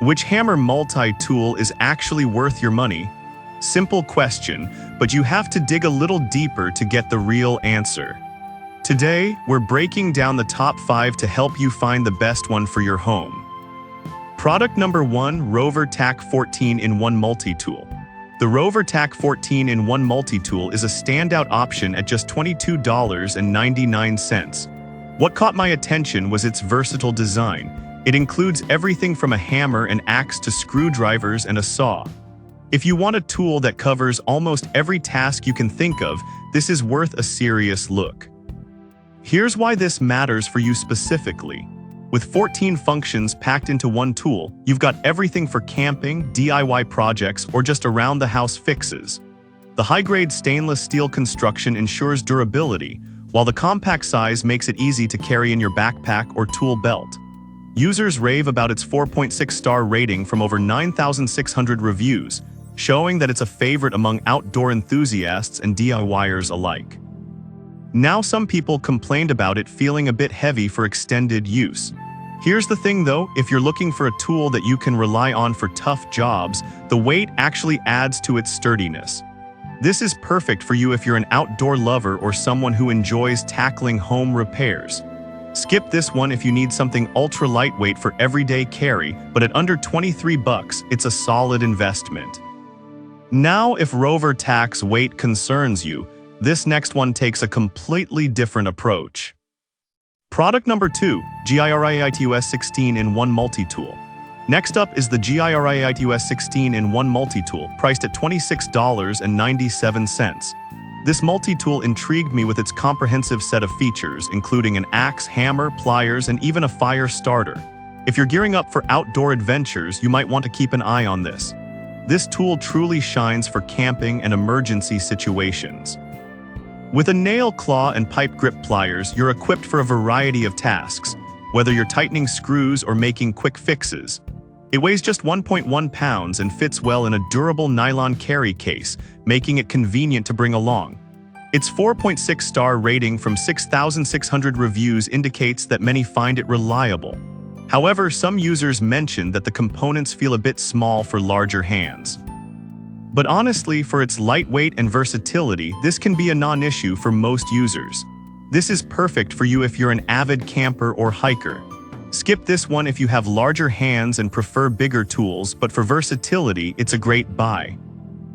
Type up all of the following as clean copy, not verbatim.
Which hammer multi-tool is actually worth your money? Simple question, but you have to dig a little deeper to get the real answer. Today, we're breaking down the top 5 to help you find the best one for your home. Product number 1, Rover Tac 14-in-1 Multi-Tool. The Rover Tac 14-in-1 Multi-Tool is a standout option at just $22.99. What caught my attention was its versatile design. It includes everything from a hammer and axe to screwdrivers and a saw. If you want a tool that covers almost every task you can think of, this is worth a serious look. Here's why this matters for you specifically. With 14 functions packed into one tool, you've got everything for camping, DIY projects, or just around-the-house fixes. The high-grade stainless steel construction ensures durability, while the compact size makes it easy to carry in your backpack or tool belt. Users rave about its 4.6-star rating from over 9,600 reviews, showing that it's a favorite among outdoor enthusiasts and DIYers alike. Now some people complained about it feeling a bit heavy for extended use. Here's the thing though, if you're looking for a tool that you can rely on for tough jobs, the weight actually adds to its sturdiness. This is perfect for you if you're an outdoor lover or someone who enjoys tackling home repairs. Skip this one if you need something ultra lightweight for everyday carry, but at under $23, it's a solid investment. Now, if Rover Tac's weight concerns you, this next one takes a completely different approach. Product number 2, GIRIITUS 16-in-1 Multi-Tool. Next up is the GIRIITUS 16-in-1 Multi-Tool, priced at $26.97. This multi-tool intrigued me with its comprehensive set of features, including an axe, hammer, pliers, and even a fire starter. If you're gearing up for outdoor adventures, you might want to keep an eye on this. This tool truly shines for camping and emergency situations. With a nail, claw, and pipe grip pliers, you're equipped for a variety of tasks, whether you're tightening screws or making quick fixes. It weighs just 1.1 pounds and fits well in a durable nylon carry case, making it convenient to bring along. Its 4.6-star rating from 6,600 reviews indicates that many find it reliable. However, some users mentioned that the components feel a bit small for larger hands. But honestly, for its lightweight and versatility, this can be a non-issue for most users. This is perfect for you if you're an avid camper or hiker. Skip this one if you have larger hands and prefer bigger tools, but for versatility, it's a great buy.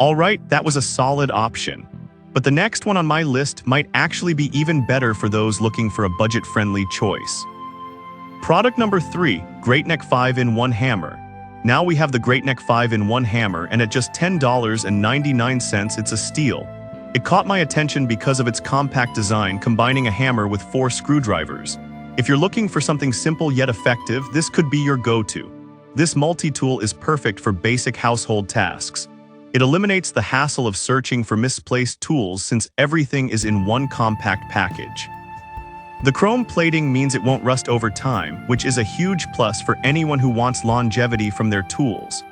Alright, that was a solid option. But the next one on my list might actually be even better for those looking for a budget-friendly choice. Product number 3, Great Neck 5-in-1 Hammer. Now we have the Great Neck 5-in-1 Hammer, and at just $10.99, it's a steal. It caught my attention because of its compact design, combining a hammer with 4 screwdrivers. If you're looking for something simple yet effective, this could be your go-to. This multi-tool is perfect for basic household tasks. It eliminates the hassle of searching for misplaced tools since everything is in one compact package. The chrome plating means it won't rust over time, which is a huge plus for anyone who wants longevity from their tools.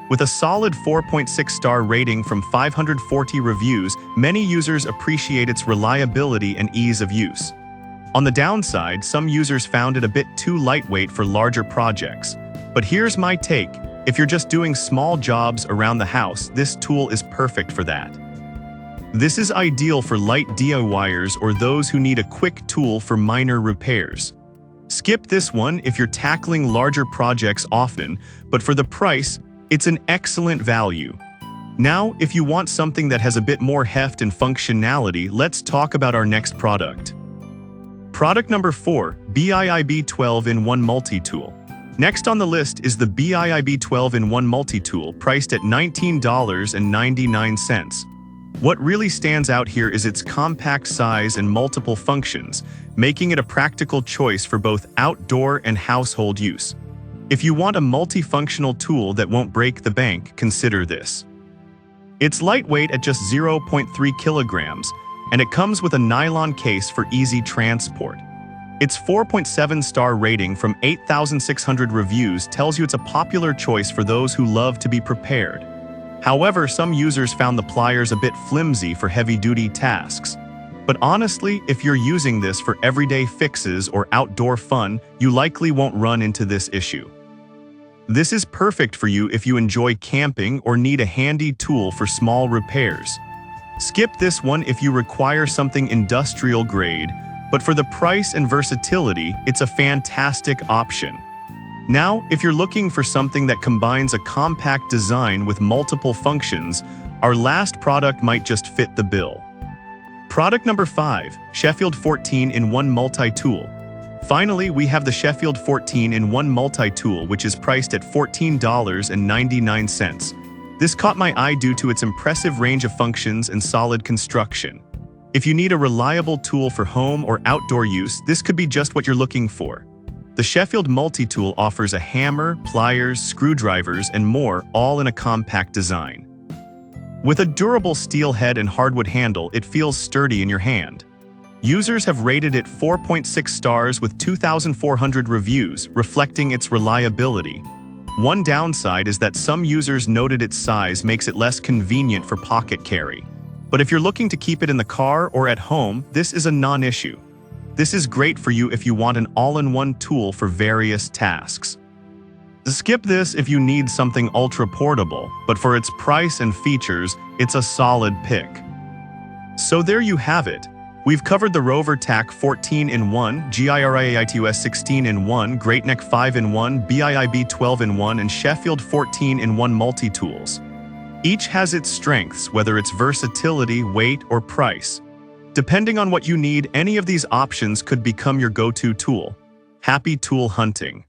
With a solid 4.6-star rating from 540 reviews, many users appreciate its reliability and ease of use. On the downside, some users found it a bit too lightweight for larger projects. But here's my take. If you're just doing small jobs around the house, this tool is perfect for that. This is ideal for light DIYers or those who need a quick tool for minor repairs. Skip this one if you're tackling larger projects often, but for the price, it's an excellent value. Now, if you want something that has a bit more heft and functionality, let's talk about our next product. Product number 4, BIIB 12-in-1 Multi-Tool. Next on the list is the BIIB 12-in-1 Multi-Tool, priced at $19.99. What really stands out here is its compact size and multiple functions, making it a practical choice for both outdoor and household use. If you want a multifunctional tool that won't break the bank, consider this. It's lightweight at just 0.3 kilograms, and it comes with a nylon case for easy transport. Its 4.7-star rating from 8,600 reviews tells you it's a popular choice for those who love to be prepared. However, some users found the pliers a bit flimsy for heavy-duty tasks. But honestly, if you're using this for everyday fixes or outdoor fun, you likely won't run into this issue. This is perfect for you if you enjoy camping or need a handy tool for small repairs. Skip this one if you require something industrial grade, but for the price and versatility, it's a fantastic option. Now, if you're looking for something that combines a compact design with multiple functions, our last product might just fit the bill. Product number 5, Sheffield 14-in-1 Multi-Tool. Finally, we have the Sheffield 14-in-1 Multi-Tool, which is priced at $14.99. This caught my eye due to its impressive range of functions and solid construction. If you need a reliable tool for home or outdoor use, this could be just what you're looking for. The Sheffield Multi-Tool offers a hammer, pliers, screwdrivers, and more, all in a compact design. With a durable steel head and hardwood handle, it feels sturdy in your hand. Users have rated it 4.6 stars with 2,400 reviews, reflecting its reliability. One downside is that some users noted its size makes it less convenient for pocket carry. But if you're looking to keep it in the car or at home, this is a non-issue. This is great for you if you want an all-in-one tool for various tasks. Skip this if you need something ultra-portable, but for its price and features, it's a solid pick. So there you have it. We've covered the Rover TAC 14-in-1, GIRIAITUS 16-in-1, Great Neck 5-in-1, BIIB 12-in-1, and Sheffield 14-in-1 multi-tools. Each has its strengths, whether it's versatility, weight, or price. Depending on what you need, any of these options could become your go-to tool. Happy tool hunting!